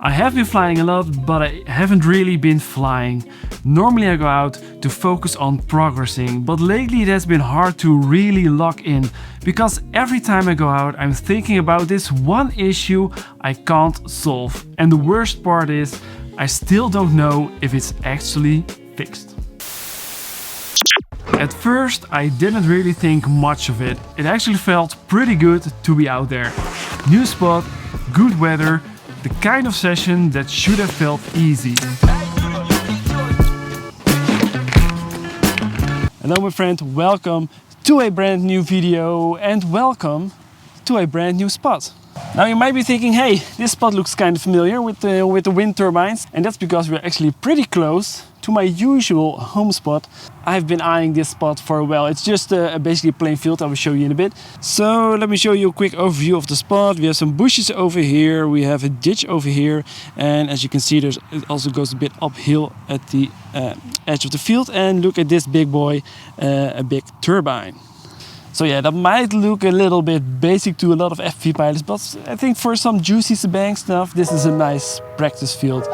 I have been flying a lot, but I haven't really been flying. Normally I go out to focus on progressing, but lately it has been hard to really lock in, because every time I go out I'm thinking about this one issue I can't solve. And the worst part is, I still don't know if it's actually fixed. At first I didn't really think much of it. It actually felt pretty good to be out there. New spot, good weather, the kind of session that should have felt easy. Hello my friend, welcome to a brand new video and welcome to a brand new spot. Now you might be thinking, hey, this spot looks kind of familiar with the wind turbines, and that's because we're actually pretty close to my usual home spot. I've been eyeing this spot for a while. It's just basically a plain field. I will show you in a bit. So let me show you a quick overview of the spot. We have some bushes over here, we have a ditch over here, and as you can see it also goes a bit uphill at the edge of the field. And look at this big boy, a big turbine. So yeah, that might look a little bit basic to a lot of FPV pilots, but I think for some juicy shebang stuff, this is a nice practice field.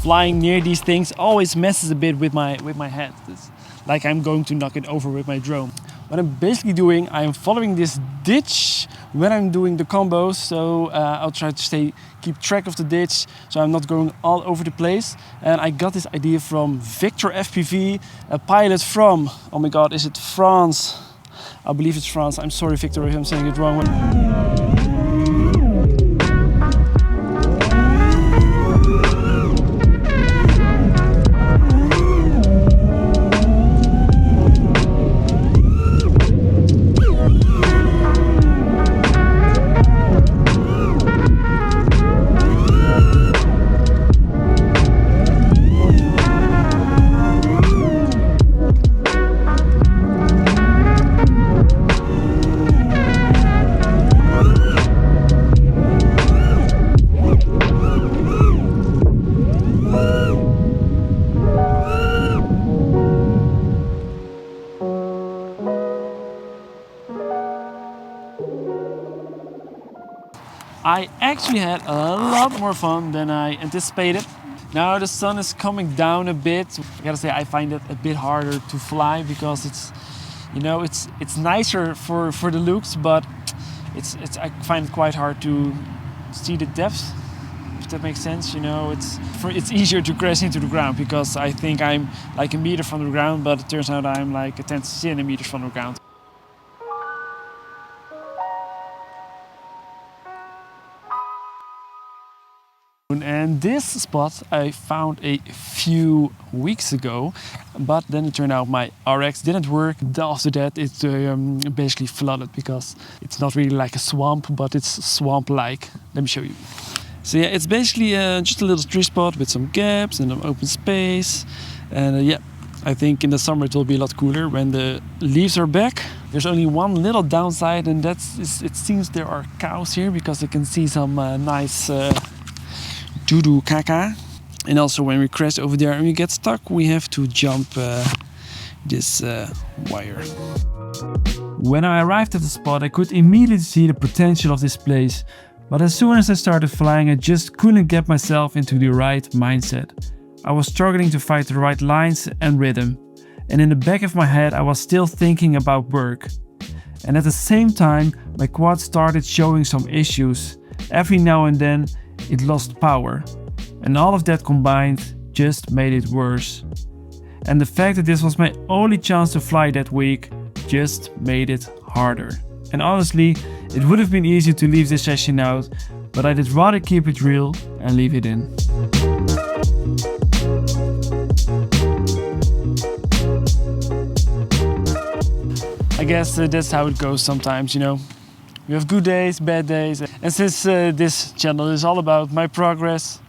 Flying near these things always messes a bit with my head. It's like I'm going to knock it over with my drone. What I'm basically doing, I'm following this ditch when I'm doing the combos, so I'll try to keep track of the ditch, so I'm not going all over the place. And I got this idea from Victor FPV, a pilot from, oh my god, is it France? I believe it's France. I'm sorry Victor if I'm saying it wrong. I actually had a lot more fun than I anticipated. Now the sun is coming down a bit. I gotta say I find it a bit harder to fly because it's nicer for the looks, but I find it quite hard to see the depth, if that makes sense. It's easier to crash into the ground because I think I'm like a meter from the ground, but it turns out I'm like 10 centimeters from the ground. And this spot I found a few weeks ago, but then it turned out my RX didn't work. After that it basically flooded because it's not really like a swamp, but it's swamp-like. Let me show you. So yeah, it's basically just a little tree spot with some gaps and an open space. And yeah, I think in the summer it will be a lot cooler when the leaves are back. There's only one little downside, and it seems there are cows here because I can see some nice doo-doo caca. And also when we crash over there and we get stuck, we have to jump this wire. When I arrived at the spot, I could immediately see the potential of this place. But as soon as I started flying, I just couldn't get myself into the right mindset. I was struggling to find the right lines and rhythm. And in the back of my head, I was still thinking about work. And at the same time, my quad started showing some issues. Every now and then, it lost power, and all of that combined just made it worse. And the fact that this was my only chance to fly that week just made it harder. And honestly, it would have been easier to leave this session out, but I did rather keep it real and leave it in. guess that's how it goes sometimes, you know. We have good days, bad days, and since this channel is all about my progress,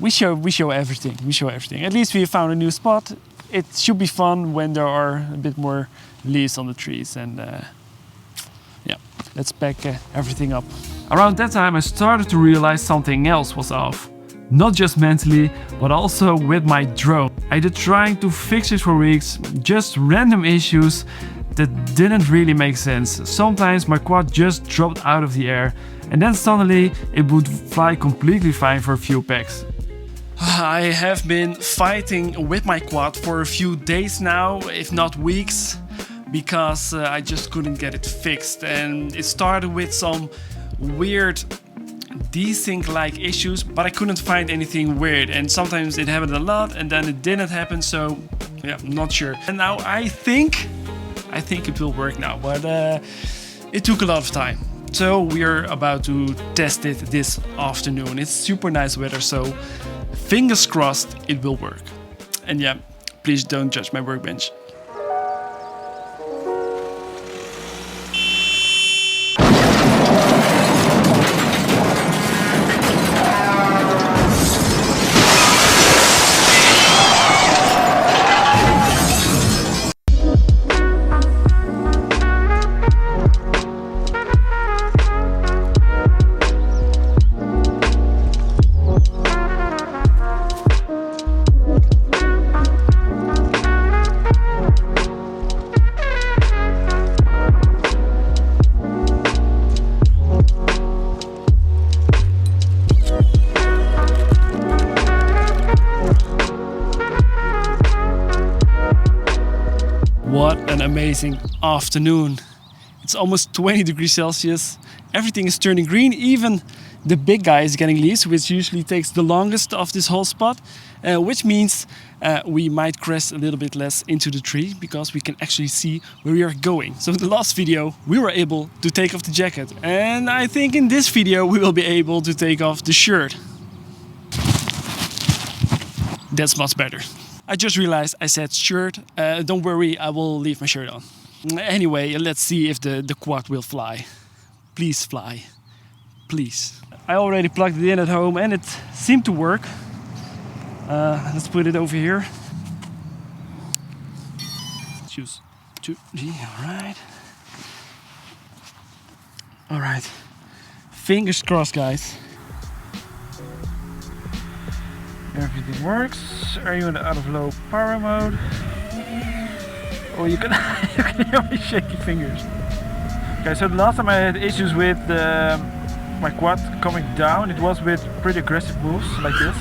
we show everything. We show everything. At least we found a new spot. It should be fun when there are a bit more leaves on the trees, and yeah, let's pack everything up. Around that time I started to realize something else was off. Not just mentally, but also with my drone. I did trying to fix it for weeks, just random issues that didn't really make sense. Sometimes my quad just dropped out of the air, and then suddenly it would fly completely fine for a few packs. I have been fighting with my quad for a few days now, if not weeks, because I just couldn't get it fixed. And it started with some weird desync-like issues, but I couldn't find anything weird. And sometimes it happened a lot, and then it didn't happen, so yeah, I'm not sure. And now I think it will work now, but it took a lot of time. So we are about to test it this afternoon. It's super nice weather, so fingers crossed it will work. And yeah, please don't judge my workbench. What an amazing afternoon. It's almost 20 degrees Celsius. Everything is turning green. Even the big guy is getting leaves, which usually takes the longest of this whole spot, which means we might crash a little bit less into the tree because we can actually see where we are going. So in the last video we were able to take off the jacket, and I think in this video we will be able to take off the shirt. That's much better. I just realized I said shirt. Don't worry, I will leave my shirt on. Anyway, let's see if the quad will fly. Please fly. Please. I already plugged it in at home and it seemed to work. Let's put it over here. Choose 2G, alright. Alright. Fingers crossed, guys. Everything works. Are you in the out of low power mode? Oh, you can, you can hear my shaky fingers. Okay, so the last time I had issues with my quad coming down, it was with pretty aggressive moves like this.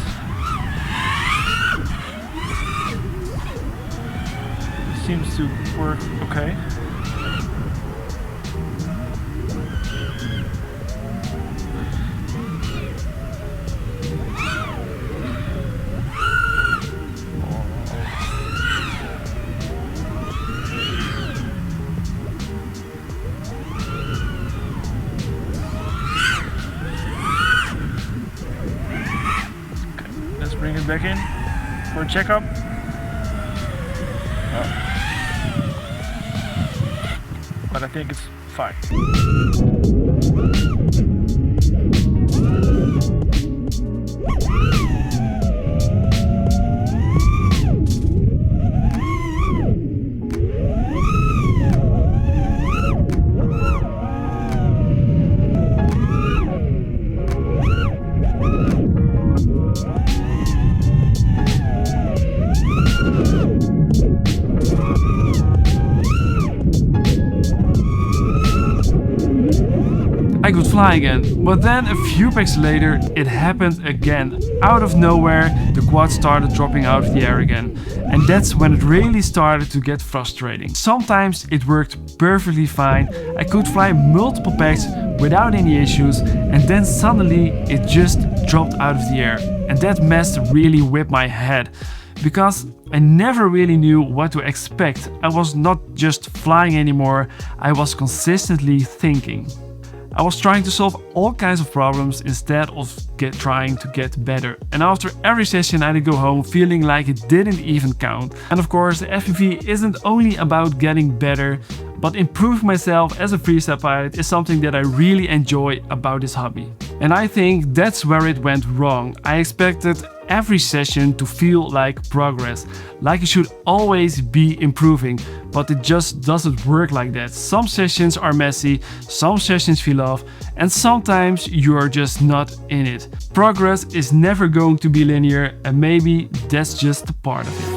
It seems to work okay. Bring it back in for a checkup. But I think it's fine. I could fly again, but then a few packs later it happened again. Out of nowhere the quad started dropping out of the air again, and that's when it really started to get frustrating. Sometimes it worked perfectly fine, I could fly multiple packs without any issues, and then suddenly it just dropped out of the air, and that messed really with my head. Because I never really knew what to expect. I was not just flying anymore, I was consistently thinking. I was trying to solve all kinds of problems instead of trying to get better. And after every session I had to go home feeling like it didn't even count. And of course, the FPV isn't only about getting better, but improving myself as a freestyle pilot is something that I really enjoy about this hobby. And I think that's where it went wrong. I expected every session to feel like progress, like it should always be improving, but it just doesn't work like that. Some sessions are messy, some sessions feel off, and sometimes you are just not in it. Progress is never going to be linear, and maybe that's just a part of it.